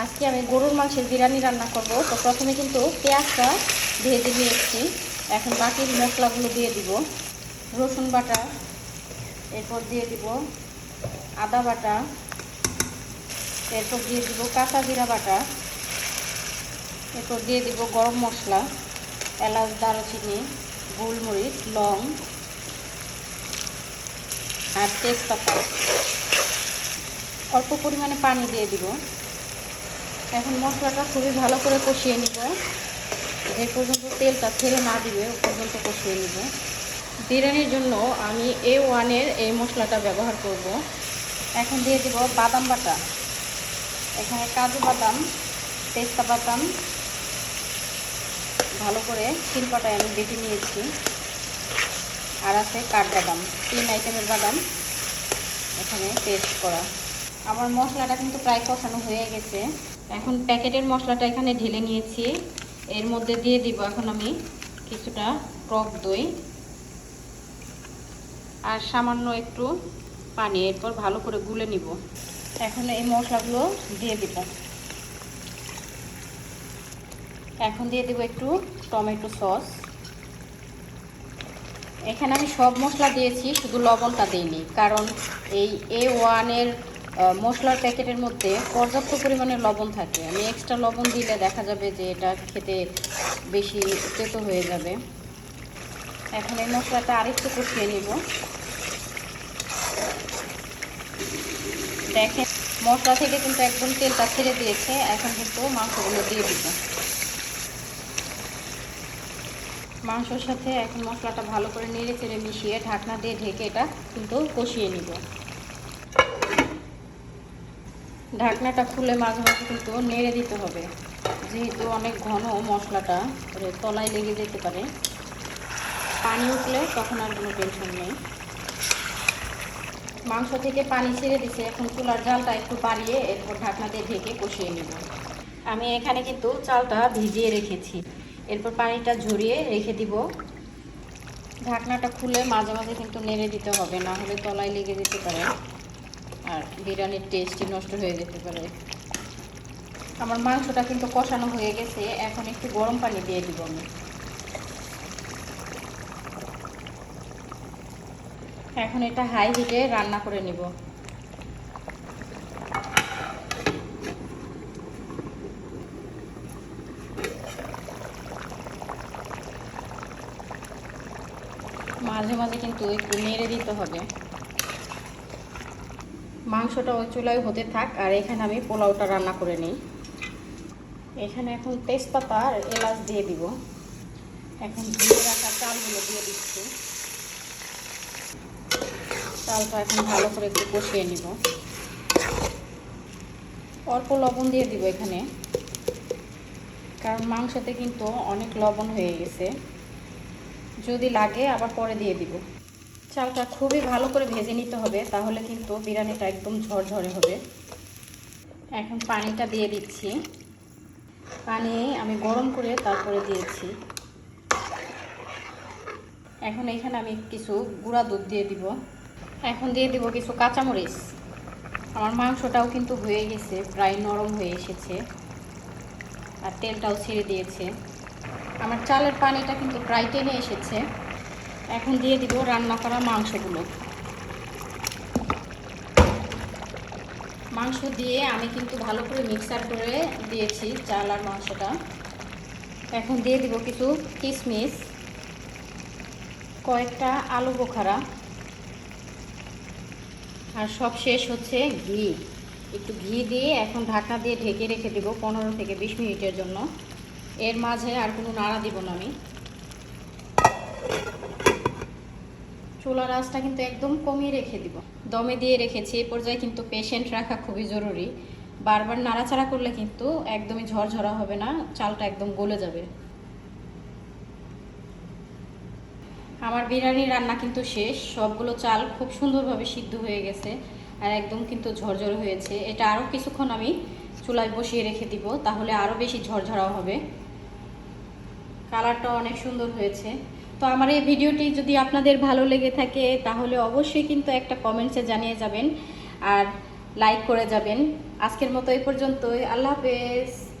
আজকে আমি গরুর মাংসের বিরিয়ানি রান্না করব। তো প্রথমে কিন্তু পেঁয়াজটা ভেজে নিয়েছি। এখন বাকি মশলাগুলো দিয়ে দিব। রসুন বাটা, এরপর দিয়ে দিব আদা বাটা, এরপর দিয়ে দিব কাঁচা জিরা বাটা, এরপর দিয়ে দিব গরম মশলা, এলাচ, দারুচিনি, গোলমরিচ, লং আর তেজপাতা। অল্প পরিমাণে পানি দিয়ে দিব। এখন মশলাটা খুবই ভালো করে কষিয়ে নিব। যে পর্যন্ত তেলটা ছেড়ে না দিবে ও পর্যন্ত কষিয়ে নিব। বিরিয়ানির জন্য আমি A1-এর এই মশলাটা ব্যবহার করব। এখন দিয়ে দিব বাদাম বাটা। এখানে কাজু বাদাম, পেস্তা বাদাম ভালো করে শিলপাটায় আমি বেটে নিয়েছি। আর আছে কাঠবাদাম, 3 আইটেমের বাদাম এখানে পেস্ট করা। আমার মশলাটা কিন্তু প্রায় কষানো হয়ে গেছে। এখন প্যাকেটের মশলাটা এখানে ঢেলে নিয়েছি। এর মধ্যে দিয়ে দিব এখন আমি কিছুটা টক দই আর সামান্য একটু পানি। এরপর ভালো করে গুলে নিব। এখন এই মশলাগুলো দিয়ে দিব। এখন দিয়ে দেব একটু টমেটো সস। এখানে আমি সব মশলা দিয়েছি, শুধু লবণটা দিইনি, কারণ এই A1-এর মশলার প্যাকেটের মধ্যে পর্যাপ্ত পরিমাণে লবণ থাকে। আমি এক্সট্রা লবণ দিলে দেখা যাবে যে এটা খেতে বেশি তেতো হয়ে যাবে। এখন এই মশলাটা আরেকটু কষিয়ে নিব। দেখেন মশলা থেকে কিন্তু একদম তেলটা ছেড়ে দিয়েছে। এখন কিন্তু মাংসগুলো দিয়ে দিব। মাংসের সাথে এখন মশলাটা ভালো করে নেড়ে চেড়ে মিশিয়ে ঢাকনা দিয়ে ঢেকে এটা কিন্তু কষিয়ে নিব। ঢাকনাটা খুলে মাঝে মাঝে কিন্তু নেড়ে দিতে হবে, যেহেতু অনেক ঘন মশলাটা তলায় লেগে যেতে পারে। পানি উঠলে তখন আর কোনো টেনশন নেই। মাংস থেকে পানি ছেড়ে দিছে। এখন চুলার জালটা একটু বাড়িয়ে এরপর ঢাকনা দিয়ে ঢেকে কষিয়ে নেব। আমি এখানে কিন্তু চালটা ভিজিয়ে রেখেছি। এরপর পানিটা ঝরিয়ে রেখে দিব। ঢাকনাটা খুলে মাঝে মাঝে কিন্তু নেড়ে দিতে হবে, না হলে তলায় লেগে যেতে পারে আর বিরিয়ানির টেস্টই নষ্ট হয়ে যেতে পারে। আমার মাংসটা কিন্তু কষানো হয়ে গেছে। এখন একটু গরম পানি দিয়ে দিব আমি। এখন এটা হাই হিটে রান্না করে নিব। মাঝে মাঝে কিন্তু একটু নেড়ে দিতে হবে। মাংসটা ওই চুলায় হতে থাক আর এখানে আমি পোলাওটা রান্না করে নিই। এখানে এখন তেজপাতা আর এলাচ দিয়ে দিব। এখন ধুয়ে রাখা চালগুলো দিয়ে দিচ্ছি। চালটা এখন ভালো করে একটু কষিয়ে নিব। অল্প লবণ দিয়ে দিব এখানে, কারণ মাংসতে কিন্তু অনেক লবণ হয়ে গেছে। যদি লাগে আবার পরে দিয়ে দিব। চালটা খুবই ভালো করে ভেজে নিতে হবে, তাহলে কিন্তু বিরিয়ানিটা একদম ঝরঝরে হবে। এখন পানিটা দিয়ে দিচ্ছি। পানি আমি গরম করে তারপরে দিয়েছি। এখন এখানে আমি কিছু গুঁড়া দুধ দিয়ে দিব। এখন দিয়ে দিব কিছু কাঁচামরিচ। আমার মাংসটাও কিন্তু হয়ে গেছে, প্রায় নরম হয়ে এসেছে আর তেলটাও ছেড়ে দিয়েছে। আমার চালের পানিটা কিন্তু প্রায় টেনে এসেছে। এখন দিয়ে দিব রান্না করা মাংসগুলো। মাংস দিয়ে আমি কিন্তু ভালো করে মিক্সার করে দিয়েছি চাল আর মাংসটা। এখন দিয়ে দিব কিছু কিশমিশ, কয়েকটা আলু বোখারা আর সব শেষ হচ্ছে ঘি। একটু ঘি দিয়ে এখন ঢাকনা দিয়ে ঢেকে রেখে দেব 15 থেকে 20 মিনিটের জন্য। এর মাঝে আর কোনো নাড়া দিব না আমি। চুলার আঁচটা কিন্তু একদম কমিয়ে রেখে দিব। দমে দিয়ে রেখেছি। এই পর্যায়ে কিন্তু পেশেন্ট রাখা খুবই জরুরি। বারবার নাড়াচাড়া করলে কিন্তু একদমই ঝরঝরা হবে না, চালটা একদম গলে যাবে। আমার বিরিয়ানি রান্না কিন্তু শেষ। সবগুলো চাল খুব সুন্দরভাবে সিদ্ধ হয়ে গেছে আর একদম কিন্তু ঝরঝরে হয়েছে। এটা আরও কিছুক্ষণ আমি চুলায় বসিয়ে রেখে দিব, তাহলে আরও বেশি ঝরঝরা হবে। কালারটা অনেক সুন্দর হয়েছে। তো আমার এই ভিডিওটি যদি আপনাদের ভালো লেগে থাকে তাহলে অবশ্যই কিন্তু একটা কমেন্টসে জানিয়ে যাবেন। আর লাইক করে যাবেন। আজকের মতো এই পর্যন্তই। আল্লাহ হাফেজ।